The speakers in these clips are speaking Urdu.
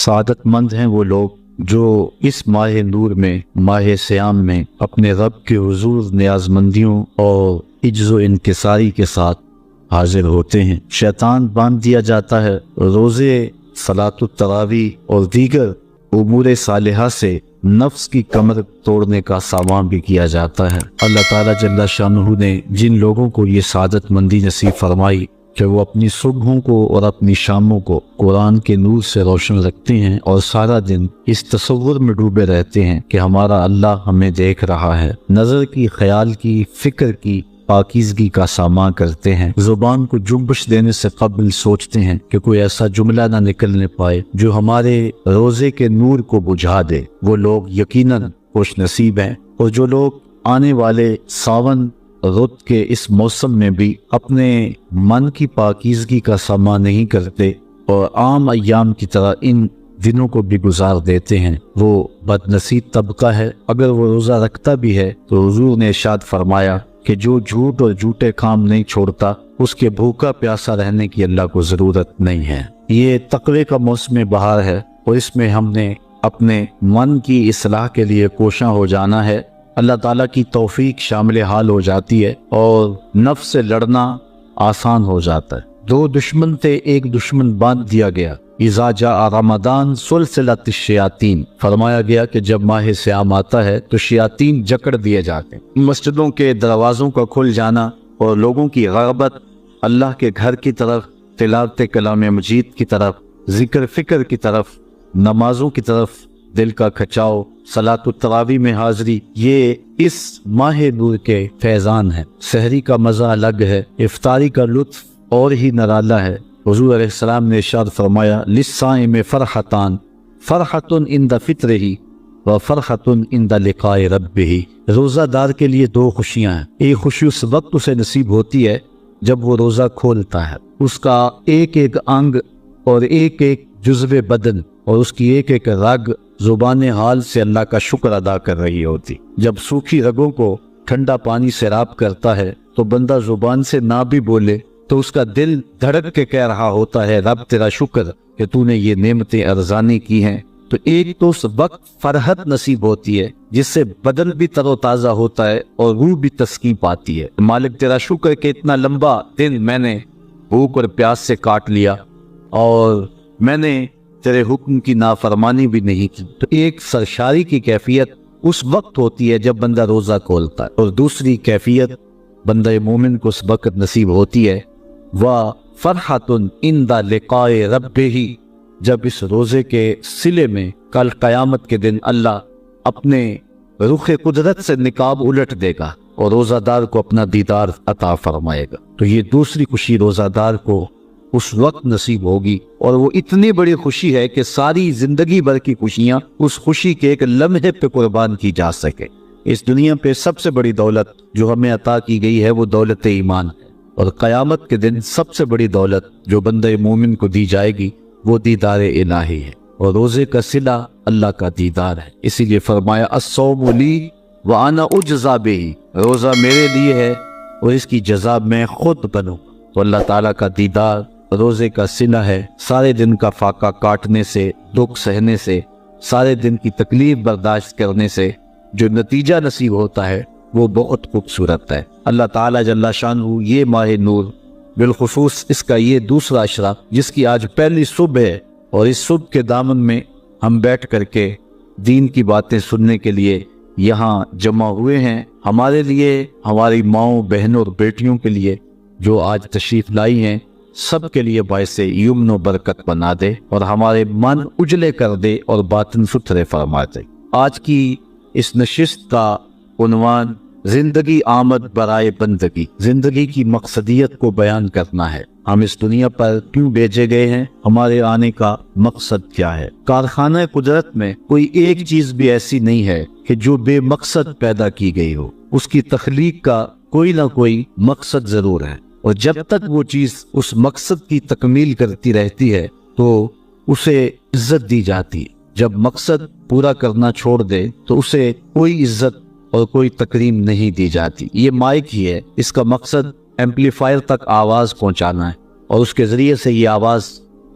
سعادت مند ہیں وہ لوگ جو اس ماہ نور میں، ماہ سیام میں اپنے رب کے حضور نیازمندیوں اور عجز و انکساری کے ساتھ حاضر ہوتے ہیں۔ شیطان باندھ دیا جاتا ہے، روزے، صلاۃ التراویح اور دیگر امور صالحہ سے نفس کی کمر توڑنے کا سامان بھی کیا جاتا ہے۔ اللہ تعالیٰ جل شانہ نے جن لوگوں کو یہ سعادت مندی نصیب فرمائی کہ وہ اپنی صبحوں کو اور اپنی شاموں کو قرآن کے نور سے روشن رکھتے ہیں اور سارا دن اس تصور میں ڈوبے رہتے ہیں کہ ہمارا اللہ ہمیں دیکھ رہا ہے، نظر کی، خیال کی، فکر کی پاکیزگی کا سامان کرتے ہیں، زبان کو جنبش دینے سے قبل سوچتے ہیں کہ کوئی ایسا جملہ نہ نکلنے پائے جو ہمارے روزے کے نور کو بجھا دے، وہ لوگ یقیناً خوش نصیب ہیں۔ اور جو لوگ آنے والے ساون رت کے اس موسم میں بھی اپنے من کی پاکیزگی کا سامان نہیں کرتے اور عام ایام کی طرح ان دنوں کو بھی گزار دیتے ہیں، وہ بد نصیب طبقہ ہے۔ اگر وہ روزہ رکھتا بھی ہے تو حضور نے ارشاد فرمایا کہ جو جھوٹ اور جھوٹے کام نہیں چھوڑتا اس کے بھوکا پیاسا رہنے کی اللہ کو ضرورت نہیں ہے۔ یہ تقوی کا موسم بہار ہے اور اس میں ہم نے اپنے من کی اصلاح کے لیے کوشاں ہو جانا ہے۔ اللہ تعالیٰ کی توفیق شامل حال ہو جاتی ہے اور نفس سے لڑنا آسان ہو جاتا ہے۔ دو دشمن تھے، ایک دشمن باندھ دیا گیا۔ اذا جاء رمضان سلسلت الشیاطین، فرمایا گیا کہ جب ماہ سیام آتا ہے تو شیاطین جکڑ دیے جاتے ہیں۔ مسجدوں کے دروازوں کا کھل جانا اور لوگوں کی رغبت اللہ کے گھر کی طرف، تلاوت کلام مجید کی طرف، ذکر فکر کی طرف، نمازوں کی طرف دل کا کھچاؤ، صلاۃ التراویح میں حاضری، یہ اس ماہ نور کے فیضان ہیں۔ سحری کا مزہ الگ ہے، افطاری کا لطف اور ہی نرالا ہے۔ حضور علیہ السلام نے ارشاد فرمایا للصائم فرحتان، فرحت عند فطرہ و فرحت عند لقاء ربہ۔ روزہ دار کے لیے دو خوشیاں ہیں، ایک خوشی اس وقت اسے نصیب ہوتی ہے جب وہ روزہ کھولتا ہے، اس کا ایک ایک انگ اور ایک ایک جزو بدن اور اس کی ایک ایک رگ زبان حال سے اللہ کا شکر ادا کر رہی ہوتی۔ جب سوکھی رگوں کو ٹھنڈا پانی سیراب کرتا ہے تو بندہ زبان سے نہ بھی بولے تو اس کا دل دھڑک کے کہہ رہا ہوتا ہے رب تیرا شکر کہ تو نے یہ نعمتیں ارزانی کی ہیں۔ تو ایک تو اس وقت فرحت نصیب ہوتی ہے جس سے بدن بھی تر و تازہ ہوتا ہے اور روح بھی تسکین پاتی ہے۔ مالک تیرا شکر کہ اتنا لمبا دن میں نے بھوک اور پیاس سے کاٹ لیا اور میں نے تیرے حکم کی نافرمانی بھی نہیں کی۔ تو ایک سرشاری کی کیفیت اس وقت ہوتی ہے جب بندہ روزہ کھولتا ہے، اور دوسری کیفیت بندہ مومن کو اس وقت نصیب ہوتی ہے وَفَرْحَةٌ عِنْدَ لِقَاءِ رَبِّهِ، جب اس روزے کے صلے میں کل قیامت کے دن اللہ اپنے رخ قدرت سے نقاب الٹ دے گا اور روزہ دار کو اپنا دیدار عطا فرمائے گا۔ تو یہ دوسری خوشی روزہ دار کو اس وقت نصیب ہوگی، اور وہ اتنی بڑی خوشی ہے کہ ساری زندگی بھر کی خوشیاں اس خوشی کے ایک لمحے پہ قربان کی جا سکے۔ اس دنیا پہ سب سے بڑی دولت جو ہمیں عطا کی گئی ہے وہ دولت ایمان ہے، اور قیامت کے دن سب سے بڑی دولت جو بندہ مومن کو دی جائے گی وہ دیدار الہی ہے، اور روزے کا صلہ اللہ کا دیدار ہے۔ اسی لیے فرمایا الصوم لی وانا اجزا بہ، روزہ میرے لیے ہے اور اس کی جزا میں خود بنوں۔ تو اللہ تعالیٰ کا دیدار روزے کا صلہ ہے، سارے دن کا فاقہ کاٹنے سے، دکھ سہنے سے، سارے دن کی تکلیف برداشت کرنے سے جو نتیجہ نصیب ہوتا ہے وہ بہت خوبصورت ہے۔ اللہ تعالیٰ جل شانہ یہ ماہ نور، بالخصوص اس کا یہ دوسرا عشرہ جس کی آج پہلی صبح ہے، اور اس صبح کے دامن میں ہم بیٹھ کر کے دین کی باتیں سننے کے لیے یہاں جمع ہوئے ہیں، ہمارے لیے، ہماری ماؤں، بہنوں اور بیٹیوں کے لیے جو آج تشریف لائی ہیں، سب کے لیے باعث یمن و برکت بنا دے اور ہمارے من اجلے کر دے اور باطن ستھرے فرما دے۔ آج کی اس نشست کا عنوان زندگی آمد برائے بندگی، زندگی کی مقصدیت کو بیان کرنا ہے۔ ہم اس دنیا پر کیوں بھیجے گئے ہیں، ہمارے آنے کا مقصد کیا ہے۔ کارخانہ قدرت میں کوئی ایک چیز بھی ایسی نہیں ہے کہ جو بے مقصد پیدا کی گئی ہو، اس کی تخلیق کا کوئی نہ کوئی مقصد ضرور ہے، اور جب تک وہ چیز اس مقصد کی تکمیل کرتی رہتی ہے تو اسے عزت دی جاتی ہے۔ جب مقصد پورا کرنا چھوڑ دے تو اسے کوئی عزت اور کوئی تکریم نہیں دی جاتی۔ یہ مائک ہی ہے، اس کا مقصد ایمپلیفائر تک آواز پہنچانا ہے، اور اس کے ذریعے سے یہ آواز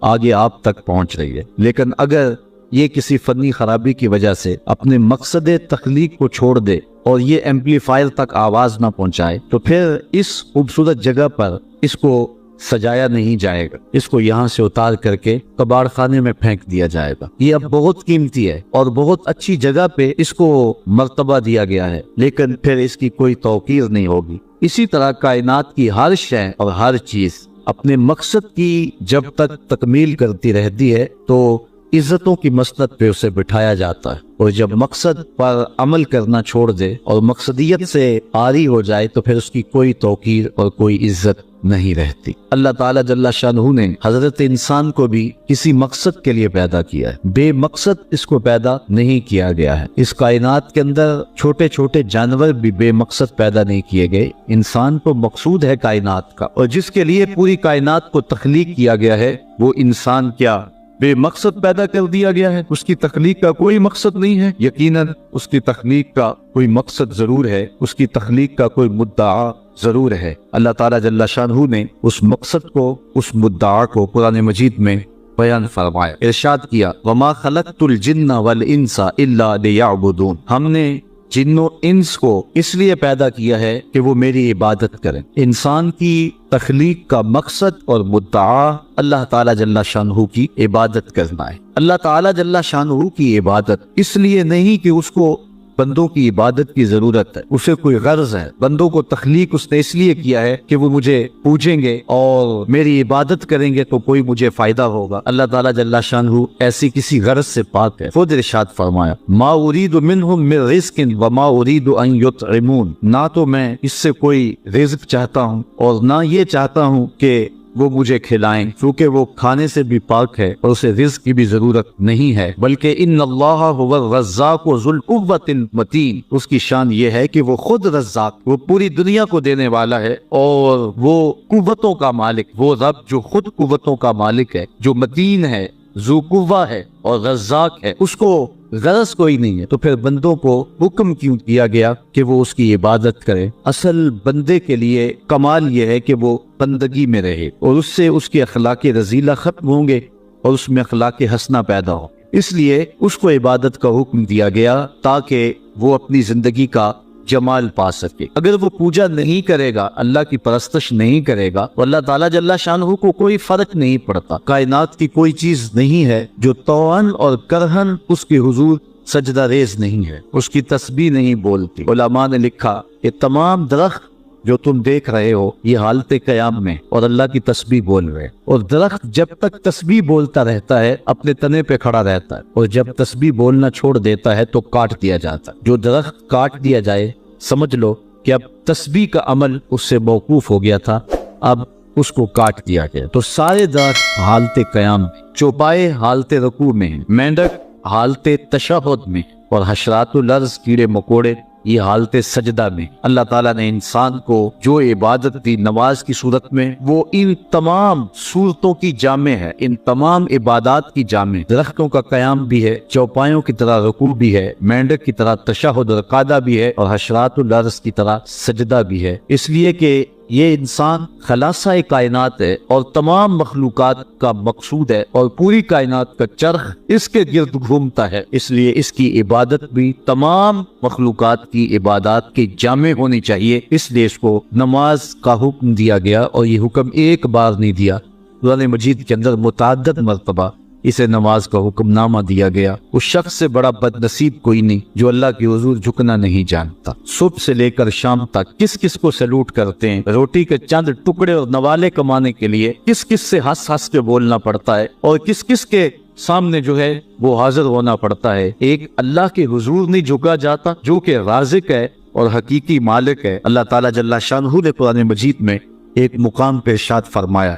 آگے آپ تک پہنچ رہی ہے، لیکن اگر یہ کسی فنی خرابی کی وجہ سے اپنے مقصد تخلیق کو چھوڑ دے اور یہ ایمپلیفائر تک آواز نہ پہنچائے تو پھر اس خوبصورت جگہ پر اس کو سجایا نہیں جائے گا، اس کو یہاں سے اتار کر کے کباڑ خانے میں پھینک دیا جائے گا۔ یہ اب بہت قیمتی ہے اور بہت اچھی جگہ پہ اس کو مرتبہ دیا گیا ہے، لیکن پھر اس کی کوئی توقیر نہیں ہوگی۔ اسی طرح کائنات کی ہر شے اور ہر چیز اپنے مقصد کی جب تک تکمیل کرتی رہتی ہے تو عزتوں کی مسند پہ اسے بٹھایا جاتا ہے، اور جب مقصد پر عمل کرنا چھوڑ دے اور مقصدیت سے عاری ہو جائے تو پھر اس کی کوئی توقیر اور کوئی عزت نہیں رہتی۔ اللہ تعالیٰ جل شانہ نے حضرت انسان کو بھی کسی مقصد کے لیے پیدا کیا ہے، بے مقصد اس کو پیدا نہیں کیا گیا ہے۔ اس کائنات کے اندر چھوٹے چھوٹے جانور بھی بے مقصد پیدا نہیں کیے گئے، انسان کو مقصود ہے کائنات کا، اور جس کے لیے پوری کائنات کو تخلیق کیا گیا ہے وہ انسان کیا بے مقصد پیدا کر دیا گیا ہے؟ اس کی تخلیق کا کوئی مقصد نہیں ہے؟ یقیناً اس کی تخلیق کا کوئی مقصد ضرور ہے، اس کی تخلیق کا کوئی مدعا ضرور ہے۔ اللہ تعالیٰ جل شانہ نے اس مقصد کو، اس مدعا کو قرآن مجید میں بیان فرمایا، ارشاد کیا وَمَا خَلَقْتُ الْجِنَّ وَالْإِنسَ إِلَّا لِيَعْبُدُونَ، ہم نے جن و انس کو اس لیے پیدا کیا ہے کہ وہ میری عبادت کریں۔ انسان کی تخلیق کا مقصد اور مدعا اللہ تعالیٰ جل شانہ کی عبادت کرنا ہے۔ اللہ تعالیٰ جل شانہ کی عبادت اس لیے نہیں کہ اس کو بندوں کی عبادت کی ضرورت ہے، اسے کوئی غرض ہے، بندوں کو تخلیق اس نے اس لیے کیا ہے کہ وہ مجھے پوجیں گے اور میری عبادت کریں گے تو کوئی مجھے فائدہ ہوگا۔ اللہ تعالیٰ جل شانہ ایسی کسی غرض سے پاک ہے۔ خود ارشاد فرمایا ما ارید منہم من رزق وما ارید ان یطعمون، نہ تو میں اس سے کوئی رزق چاہتا ہوں اور نہ یہ چاہتا ہوں کہ وہ مجھے کھلائیں، کیونکہ وہ کھانے سے بھی پاک ہے اور اسے رزق کی بھی ضرورت نہیں ہے، بلکہ ان اللہ هو الرزاق ذو القوۃ المتین، اس کی شان یہ ہے کہ وہ خود رزاق، وہ پوری دنیا کو دینے والا ہے اور وہ قوتوں کا مالک، وہ رب جو خود قوتوں کا مالک ہے، جو متین ہے، ذو قوہ ہے اور رزاق ہے، اس کو غرض کوئی نہیں ہے، تو پھر بندوں کو حکم کیوں کیا گیا کہ وہ اس کی عبادت کرے؟ اصل بندے کے لیے کمال یہ ہے کہ وہ بندگی میں رہے اور اس سے اس کے اخلاق رذیلہ ختم ہوں گے اور اس میں اخلاق حسنہ پیدا ہو، اس لیے اس کو عبادت کا حکم دیا گیا تاکہ وہ اپنی زندگی کا جمال پا سکے۔ اگر وہ پوجا نہیں کرے گا، اللہ کی پرستش نہیں کرے گا، تو اللہ تعالیٰ جل شانہ کو کوئی فرق نہیں پڑتا۔ کائنات کی کوئی چیز نہیں ہے جو طوعاً اور کرہن اس کے حضور سجدہ ریز نہیں ہے، اس کی تسبیح نہیں بولتی۔ علماء نے لکھا کہ تمام درخت جو تم دیکھ رہے ہو یہ حالت قیام میں اور اللہ کی تسبیح بول رہے ہیں، اور درخت جب تک تسبیح بولتا رہتا ہے اپنے تنے پہ کھڑا رہتا ہے، اور جب تسبیح بولنا چھوڑ دیتا ہے تو کاٹ دیا جاتا ہے۔ جو درخت کاٹ دیا جائے سمجھ لو کہ اب تسبیح کا عمل اس سے موقوف ہو گیا تھا، اب اس کو کاٹ دیا گیا۔ تو سارے درخت حالت قیام میں، چوپائے حالت رکوع میں، مینڈک حالت تشہد میں، اور حشرات الارض کیڑے مکوڑے یہ حالت سجدہ میں۔ اللہ تعالیٰ نے انسان کو جو عبادت دی نماز کی صورت میں، وہ ان تمام صورتوں کی جامع ہے، ان تمام عبادات کی جامع۔ درختوں کا قیام بھی ہے، چوپایوں کی طرح رکوع بھی ہے، مینڈک کی طرح تشہد اور قعدہ بھی ہے، اور حشرات الارض کی طرح سجدہ بھی ہے، اس لیے کہ یہ انسان خلاصہ کائنات ہے اور تمام مخلوقات کا مقصود ہے، اور پوری کائنات کا چرخ اس کے گرد گھومتا ہے، اس لیے اس کی عبادت بھی تمام مخلوقات کی عبادات کی جامع ہونی چاہیے۔ اس لیے اس کو نماز کا حکم دیا گیا، اور یہ حکم ایک بار نہیں دیا، قرآن مجید کے اندر متعدد مرتبہ اسے نماز کا حکم نامہ دیا گیا۔ اس شخص سے بڑا بد نصیب کوئی نہیں جو اللہ کے حضور جھکنا نہیں جانتا۔ صبح سے لے کر شام تک کس کس کو سلوٹ کرتے ہیں، روٹی کے چند ٹکڑے اور نوالے کمانے کے لیے کس کس سے ہنس ہنس کے بولنا پڑتا ہے، اور کس کس کے سامنے جو ہے وہ حاضر ہونا پڑتا ہے۔ ایک اللہ کے حضور نہیں جھکا جاتا جو کہ رازق ہے اور حقیقی مالک ہے۔ اللہ تعالیٰ جل شانہ نے قرآن مجید میں ایک مقام پہ ارشاد فرمایا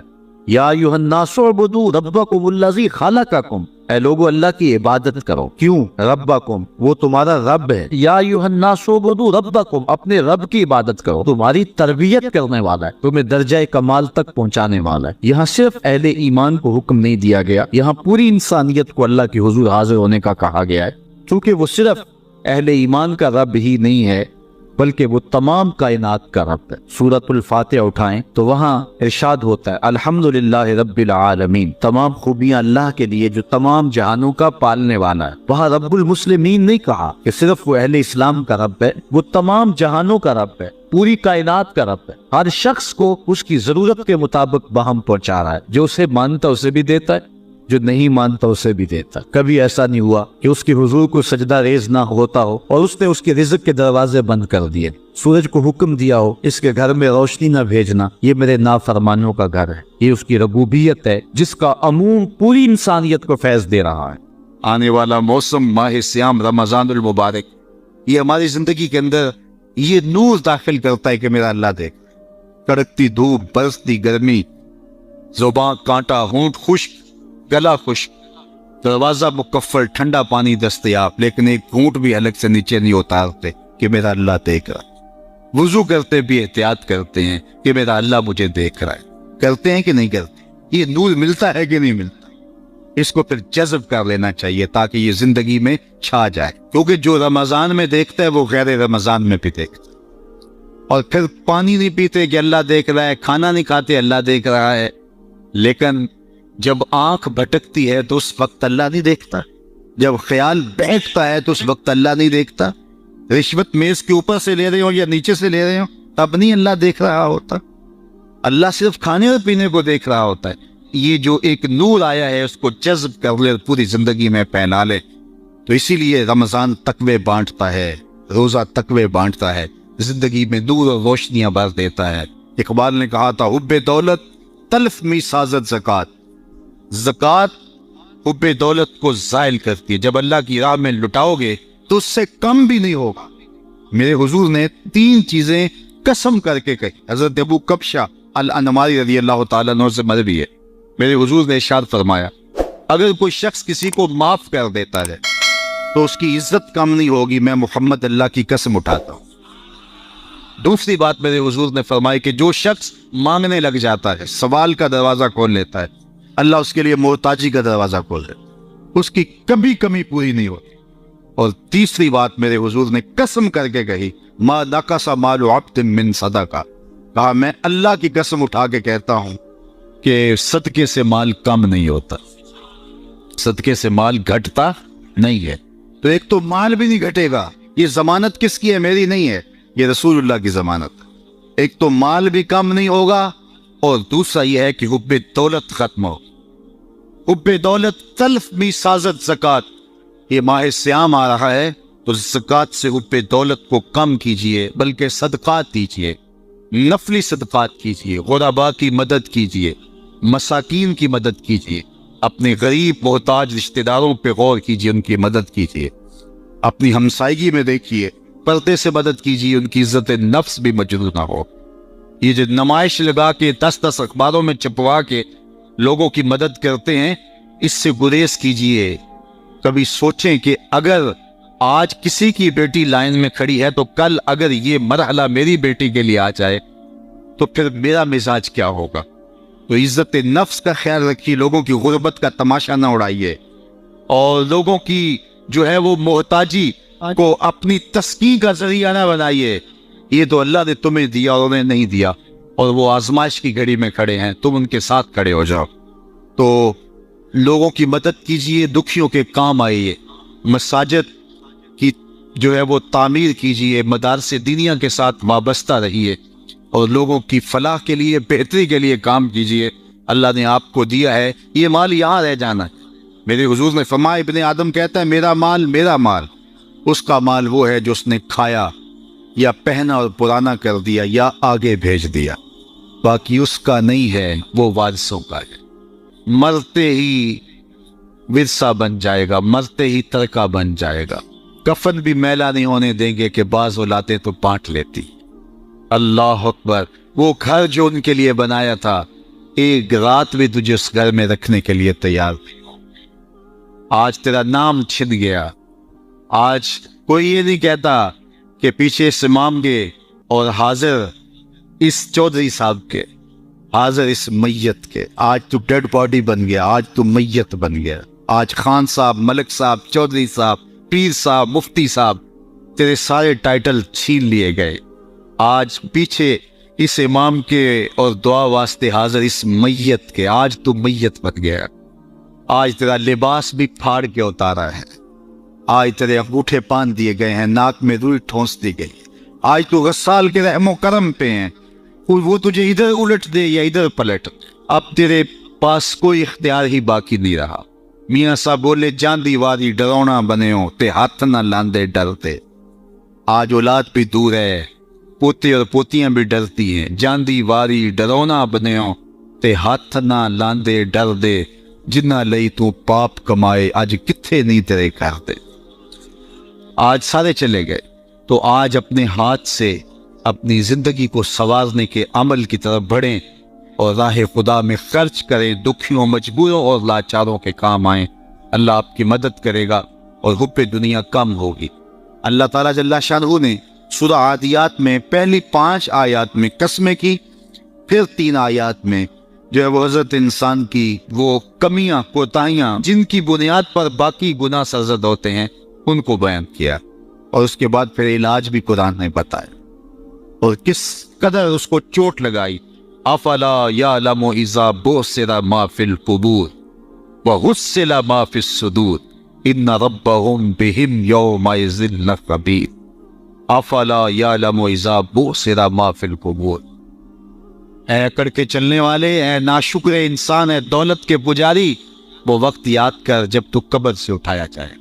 یا ایھا الناس اعبدوا ربکم الذی خلقکم، اے لوگو اللہ کی عبادت کرو۔ کیوں؟ ربکم، وہ تمہارا رب ہے۔ یا ایھا الناس اعبدوا ربکم، اپنے رب کی عبادت کرو، تمہاری تربیت کرنے والا ہے، تمہیں درجہ کمال تک پہنچانے والا ہے۔ یہاں صرف اہل ایمان کو حکم نہیں دیا گیا، یہاں پوری انسانیت کو اللہ کے حضور حاضر ہونے کا کہا گیا ہے، کیونکہ وہ صرف اہل ایمان کا رب ہی نہیں ہے بلکہ وہ تمام کائنات کا رب ہے۔ سورۃ الفاتحہ اٹھائیں تو وہاں ارشاد ہوتا ہے الحمدللہ رب العالمین، تمام خوبیاں اللہ کے لیے جو تمام جہانوں کا پالنے والا ہے۔ وہاں رب المسلمین نہیں کہا کہ صرف وہ اہل اسلام کا رب ہے، وہ تمام جہانوں کا رب ہے، پوری کائنات کا رب ہے۔ ہر شخص کو اس کی ضرورت کے مطابق بہم پہنچا رہا ہے، جو اسے مانتا اسے بھی دیتا ہے، جو نہیں مانتا اسے بھی دیتا۔ کبھی ایسا نہیں ہوا کہ اس کی حضور کو سجدہ ریز نہ ہوتا ہو اور اس نے اس کے رزق کے دروازے بند کر دیے، سورج کو حکم دیا ہو اس کے گھر میں روشنی نہ بھیجنا، یہ میرے نافرمانوں کا گھر ہے۔ یہ اس کی ربوبیت ہے جس کا عموم پوری انسانیت کو فیض دے رہا ہے۔ آنے والا موسم ماہ سیام رمضان المبارک، یہ ہماری زندگی کے اندر یہ نور داخل کرتا ہے کہ میرا اللہ دیکھ، کڑکتی دھوپ، برستی گرمی، زبان کانٹا، ہونٹ خشک، گلا خشک، دروازہ مکفل، ٹھنڈا پانی دستیاب، لیکن ایک گھونٹ بھی حلق سے نیچے نہیں اتارتے کہ میرا اللہ دیکھ رہا ہے۔ وضو کرتے بھی احتیاط کرتے ہیں کہ میرا اللہ مجھے دیکھ رہا ہے۔ کرتے ہیں کہ نہیں کرتے؟ یہ نور ملتا ہے کہ نہیں ملتا؟ اس کو پھر جذب کر لینا چاہیے تاکہ یہ زندگی میں چھا جائے، کیونکہ جو رمضان میں دیکھتا ہے وہ غیر رمضان میں بھی دیکھتا ہے۔ اور پھر پانی نہیں پیتے کہ اللہ دیکھ رہا ہے، کھانا نہیں کھاتے اللہ دیکھ رہا ہے، لیکن جب آنکھ بھٹکتی ہے تو اس وقت اللہ نہیں دیکھتا، جب خیال بیٹھتا ہے تو اس وقت اللہ نہیں دیکھتا۔ رشوت میز کے اوپر سے لے رہے ہو یا نیچے سے لے رہے ہو تب نہیں اللہ دیکھ رہا ہوتا، اللہ صرف کھانے اور پینے کو دیکھ رہا ہوتا ہے۔ یہ جو ایک نور آیا ہے اس کو جذب کر لے، پوری زندگی میں پھیلا لے۔ تو اسی لیے رمضان تقوی بانٹتا ہے، روزہ تقوی بانٹتا ہے، زندگی میں نور اور روشنیاں بھر دیتا ہے۔ اقبال نے کہا تھا حب دولت تلف می سازت زکات، زکات حب دولت کو زائل کرتی ہے، جب اللہ کی راہ میں لٹاؤ گے تو اس سے کم بھی نہیں ہوگا۔ میرے حضور نے 3 چیزیں قسم کر کے کہی، حضرت ابو کبشہ الانماری رضی اللہ تعالیٰ عنہ سے مروی ہے۔ میرے حضور نے ارشاد فرمایا اگر کوئی شخص کسی کو معاف کر دیتا ہے تو اس کی عزت کم نہیں ہوگی، میں محمد اللہ کی قسم اٹھاتا ہوں۔ دوسری بات میرے حضور نے فرمائی کہ جو شخص مانگنے لگ جاتا ہے، سوال کا دروازہ کھول لیتا ہے، اللہ اس کے لیے محتاجی کا دروازہ کھول دیتا ہے، اس کی کبھی کمی پوری نہیں ہوتی۔ اور تیسری بات میرے حضور نے قسم کر کے کہی ما نقص مال عبد من صدقہ، کہا میں اللہ کی قسم اٹھا کے کہتا ہوں کہ صدقے سے مال کم نہیں ہوتا، صدقے سے مال گھٹتا نہیں ہے۔ تو ایک تو مال بھی نہیں گھٹے گا، یہ ضمانت کس کی ہے؟ میری نہیں ہے، یہ رسول اللہ کی ضمانت۔ ایک تو مال بھی کم نہیں ہوگا اور دوسرا یہ ہے کہ حب دولت ختم ہو۔ حب دولت تلف می سازت زکات، یہ ماہ سیام آ رہا ہے تو زکات سے حب دولت کو کم کیجئے، بلکہ صدقات دیجئے، نفلی صدقات کیجئے، غرباء کی مدد کیجئے، مساکین کی مدد کیجئے، اپنے غریب محتاج رشتہ داروں پہ غور کیجئے، ان کی مدد کیجئے، اپنی ہمسائیگی میں دیکھیے، پردے سے مدد کیجئے، ان کی عزت نفس بھی مجروح نہ ہو۔ یہ جو نمائش لگا کے 10 اخباروں میں چھپوا کے لوگوں کی مدد کرتے ہیں، اس سے گریز کیجئے۔ کبھی سوچیں کہ اگر آج کسی کی بیٹی لائن میں کھڑی ہے تو کل اگر یہ مرحلہ میری بیٹی کے لیے آ جائے تو پھر میرا مزاج کیا ہوگا؟ تو عزت نفس کا خیال رکھیے، لوگوں کی غربت کا تماشا نہ اڑائیے، اور لوگوں کی جو ہے وہ محتاجی کو اپنی تسکین کا ذریعہ نہ بنائیے۔ یہ تو اللہ نے تمہیں دیا اور انہیں نہیں دیا، اور وہ آزمائش کی گھڑی میں کھڑے ہیں، تم ان کے ساتھ کھڑے ہو جاؤ۔ تو لوگوں کی مدد کیجئے، دکھیوں کے کام آئیے، مساجد کی جو ہے وہ تعمیر کیجئے، مدارس دینیہ کے ساتھ وابستہ رہیے، اور لوگوں کی فلاح کے لیے، بہتری کے لیے کام کیجئے۔ اللہ نے آپ کو دیا ہے، یہ مال یہاں رہ جانا ہے۔ میرے حضور نے فرمایا ابن آدم کہتا ہے میرا مال میرا مال، اس کا مال وہ ہے جو اس نے کھایا یا پہنا اور پرانا کر دیا یا آگے بھیج دیا، باقی اس کا نہیں ہے، وہ وارثوں کا ہے۔ مرتے ہی ورثہ بن جائے گا، مرتے ہی ترکہ بن جائے گا۔ کفن بھی میلا نہیں ہونے دیں گے کہ بعض اولادیں تو بانٹ لیتی۔ اللہ اکبر، وہ گھر جو ان کے لیے بنایا تھا، ایک رات بھی تجھے اس گھر میں رکھنے کے لیے تیار نہیں ہو۔ آج تیرا نام چھن گیا، آج کوئی یہ نہیں کہتا کہ پیچھے سے امام گے اور حاضر اس چودھری صاحب کے، حاضر اس میت کے۔ آج تو ڈیڈ باڈی بن گیا، آج تو میت بن گیا۔ آج خان صاحب، ملک صاحب، چودھری صاحب، پیر صاحب، مفتی صاحب، تیرے سارے ٹائٹل چھین لیے گئے. آج پیچھے اس امام کے اور دعا واسطے حاضر اس میت کے، آج تو میت بن گیا. آج تیرا لباس بھی پھاڑ کے اتارا ہے. آج تیرے انگوٹھے باندھ دیے گئے ہیں، ناک میں روئی ٹھونس دی گئی. آج تو غسال کے رحم و کرم پہ ہیں، وہ تجھے ادھر الٹ دے یا ادھر پلٹ. اب تیرے پاس کوئی اختیار ہی باقی نہیں رہا. میاں صاحب بولے جاندی واری ڈرونا بنے ہو تے ہاتھ نہ لاندے ڈرتے. آج اولاد بھی دور ہے، پوتے اور پوتیاں بھی ڈرتی ہیں. جاندی واری ڈرونا بنے ہو تے ہاتھ نہ لاندے ڈر دے. جنہ لئی تو پاپ کمائے اج کتھے نہیں تیرے کرتے. آج سارے چلے گئے تو آج اپنے ہاتھ سے اپنی زندگی کو سنوارنے کے عمل کی طرف بڑھیں اور راہ خدا میں خرچ کریں. دکھیوں، مجبوروں اور لاچاروں کے کام آئیں. اللہ آپ کی مدد کرے گا اور حب دنیا کم ہوگی. اللہ تعالیٰ جل شانہ نے سورہ عادیات میں پہلی 5 آیات میں قسمیں کی، پھر 3 آیات میں جو ہے وہ حضرت انسان کی وہ کمیاں، کوتاہیاں جن کی بنیاد پر باقی گناہ سرزد ہوتے ہیں ان کو بیان کیا، اور اس کے بعد پھر علاج بھی قرآن نے بتایا اور کس قدر اس کو چوٹ لگائی. افلا یعلم اذا بعثر ما فی القبور وحصل ما فی الصدور ان ربهم بهم یومئذ لخبیر. افلا یعلم اذا بعثر ما فی القبور. اے اکڑ کے چلنے والے، اے ناشکر انسان، اے دولت کے پجاری، وہ وقت یاد کر جب تو قبر سے اٹھایا جائے.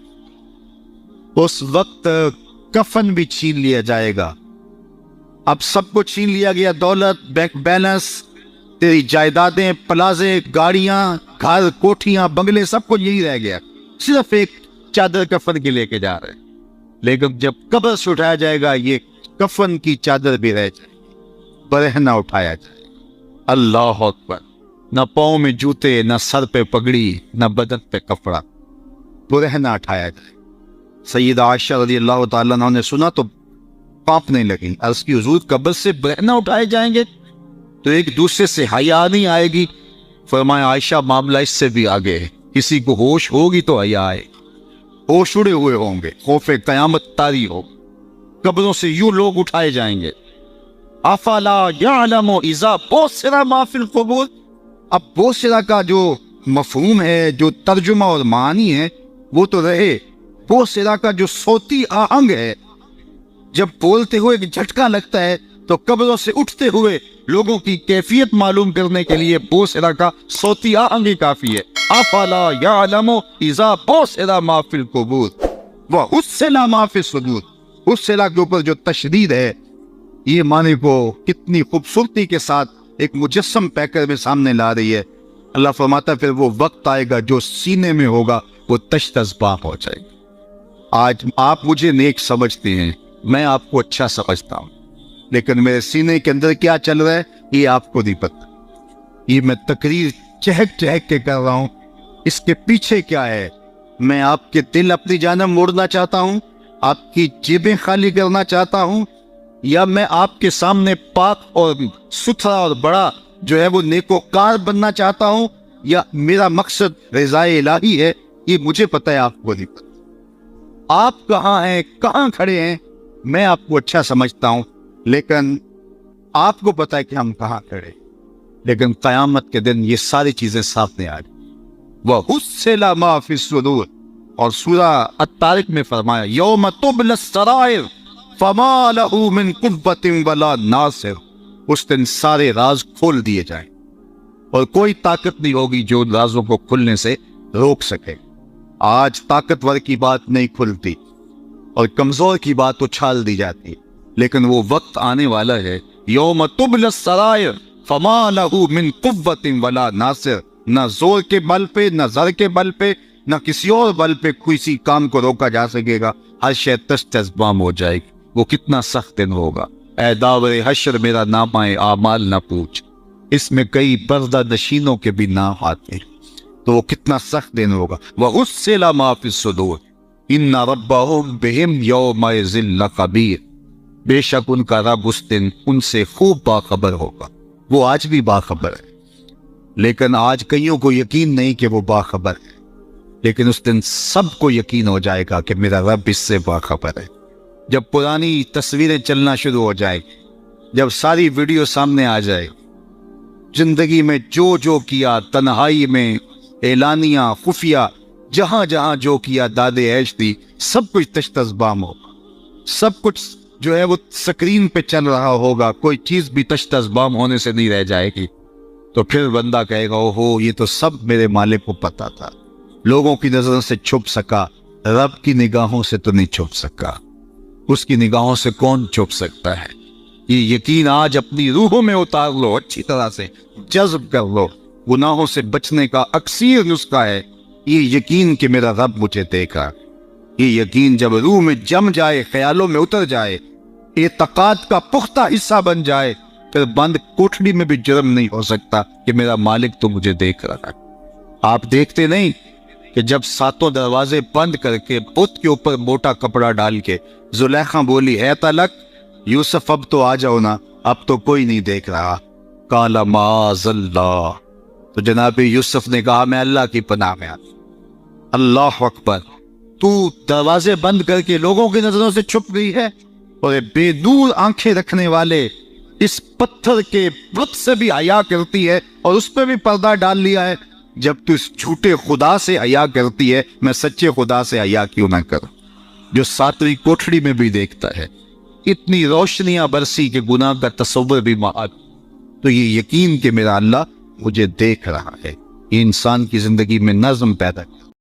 اس وقت کفن بھی چھین لیا جائے گا. اب سب کو چھین لیا گیا، دولت، بینک بیلنس، تیری جائیدادیں، پلازے، گاڑیاں، گھر، کوٹھیاں، بنگلے، سب کو یہی رہ گیا. صرف ایک چادر کفن کی لے کے جا رہے. لیکن جب قبر سے اٹھایا جائے گا یہ کفن کی چادر بھی رہ جائے گی، برہنہ اٹھایا جائے. اللہ اکبر. نہ پاؤں میں جوتے، نہ سر پہ پگڑی، نہ بدن پہ کپڑا، برہنہ اٹھایا جائے. سیدہ عائشہ رضی اللہ تعالیٰ عنہ نے سنا تو کانپنے لگی. عرض کی حضور قبر سے برہنہ اٹھائے جائیں گے تو ایک دوسرے سے حیا نہیں آئے گی؟ فرمایا عائشہ معاملہ اس سے بھی آگے ہے. کسی کو ہوش ہوگی تو حیا آئے. ہوش اڑے ہوئے ہوں گے، خوف قیامت طاری ہو. قبروں سے یوں لوگ اٹھائے جائیں گے. افلا یعلم اذا بعثر ما فی القبور. اب بعثر کا جو مفہوم ہے، جو ترجمہ اور معنی ہے وہ تو رہے. بعثر کا جو صوتی آہنگ ہے، جب بولتے ہوئے ایک جھٹکا لگتا ہے تو قبروں سے اٹھتے ہوئے لوگوں کی کیفیت معلوم کرنے کے لیے بعثر کا صوتی آہنگ ہی کافی ہے. افلا یعلم اذا بعثر ما فی القبور وحصل ما فی الصدور. حصل کے اوپر جو تشدید ہے، یہ معنی کو کتنی خوبصورتی کے ساتھ ایک مجسم پیکر میں سامنے لا رہی ہے. اللہ فرماتا ہے پھر وہ وقت آئے گا جو سینے میں ہوگا وہ تشت ازباں ہو جائے گا. آج آپ مجھے نیک سمجھتے ہیں، میں آپ کو اچھا سمجھتا ہوں، لیکن میرے سینے کے اندر کیا چل رہا ہے یہ آپ کو نہیں پتہ. یہ میں تقریر چہک چہک کے کر رہا ہوں، اس کے پیچھے کیا ہے؟ میں آپ کے دل اپنی جانب موڑنا چاہتا ہوں، آپ کی جیبیں خالی کرنا چاہتا ہوں، یا میں آپ کے سامنے پاک اور ستھرا اور بڑا جو ہے وہ نیکوکار بننا چاہتا ہوں، یا میرا مقصد رضائے الہی ہے؟ یہ مجھے پتہ ہے، آپ کو نہیں پتہ. آپ کہاں ہیں، کہاں کھڑے ہیں، میں آپ کو اچھا سمجھتا ہوں، لیکن آپ کو پتہ ہے کہ ہم کہاں کھڑے. لیکن قیامت کے دن یہ ساری چیزیں سامنے آ جائیں. وَحُصِّلَ مَا فِي الصُّدُورِ. اور سورہ الطارق میں فرمایا یوم تبلی السرائر فما لہ من قوۃ ولا ناصر. اس دن سارے راز کھول دیے جائیں اور کوئی طاقت نہیں ہوگی جو ان رازوں کو کھلنے سے روک سکے. آج طاقتور کی بات نہیں کھلتی اور کمزور کی بات اچھال دی جاتی، لیکن وہ وقت آنے والا ہے یوم تبلی السرائر فما لہ من قوۃ ولا ناصر. نہ زور کے بل پہ، نہ زر کے بل پہ، نہ کسی اور بل پہ کسی کام کو روکا جا سکے گا. ہر شے تشت ازبام ہو جائے گی. وہ کتنا سخت دن ہوگا. اے داور حشر میرا نامہ اعمال نہ پوچھ، اس میں کئی پردہ نشینوں کے بھی نام آتے ہیں. تو وہ کتنا سخت دن ہوگا. وَحُصِّلَ مَا فِي الصُّدُورِ إِنَّ رَبَّهُمْ بِهِمْ يَوْمَئِذٍ لَخَبِيرٌ. بے شک ان کا رب اس دن ان سے خوب باخبر ہوگا. وہ آج بھی باخبر ہے، لیکن آج کئیوں کو یقین نہیں کہ وہ باخبر ہے، لیکن اس دن سب کو یقین ہو جائے گا کہ میرا رب اس سے باخبر ہے. جب پرانی تصویریں چلنا شروع ہو جائے، جب ساری ویڈیو سامنے آ جائے، زندگی میں جو کیا، تنہائی میں، اعلانیہ، خفیہ، جہاں جہاں جو کیا، داد عیش دی، سب کچھ تشت ازبام ہوگا، سب کچھ جو ہے وہ سکرین پہ چل رہا ہوگا، کوئی چیز بھی تشت ازبام ہونے سے نہیں رہ جائے گی، تو پھر بندہ کہے گا اوہو یہ تو سب میرے مالک کو پتا تھا، لوگوں کی نظروں سے چھپ سکا، رب کی نگاہوں سے تو نہیں چھپ سکا، اس کی نگاہوں سے کون چھپ سکتا ہے؟ یہ یقین آج اپنی روحوں میں اتار لو، اچھی طرح سے جذب کر لو۔ گناہوں سے بچنے کا اکثیر نسخہ ہے یہ یقین کہ میرا رب مجھے دیکھا۔ یہ یقین جب روح میں جم جائے، خیالوں میں اتر جائے، اعتقاد کا پختہ حصہ بن جائے، پھر بند کوٹھڑی میں بھی جرم نہیں ہو سکتا کہ میرا مالک تو مجھے دیکھ رہا ہے۔ آپ دیکھتے نہیں کہ جب ساتوں دروازے بند کر کے بت کے اوپر موٹا کپڑا ڈال کے زلیخا بولی ہے تلک یوسف اب تو آ جاؤ نا، اب تو کوئی نہیں دیکھ رہا، قال معاذ اللہ، تو جناب یوسف نے کہا میں اللہ کی پناہ میں آتا۔ اللہ اکبر، تو دروازے بند کر کے لوگوں کی نظروں سے چھپ گئی ہے، اور یہ بے نور آنکھیں رکھنے والے اس پتھر کے بت سے بھی حیا کرتی ہے اور اس پہ بھی پردہ ڈال لیا ہے۔ جب تو اس جھوٹے خدا سے حیا کرتی ہے، میں سچے خدا سے حیا کیوں نہ کروں جو ساتویں کوٹھڑی میں بھی دیکھتا ہے۔ اتنی روشنیاں برسی کہ گناہ کا تصور بھی محال۔ تو یہ یقین کہ میرا اللہ مجھے دیکھ رہا ہے، یہ انسان کی زندگی میں نظم پیدا کرتا ہے۔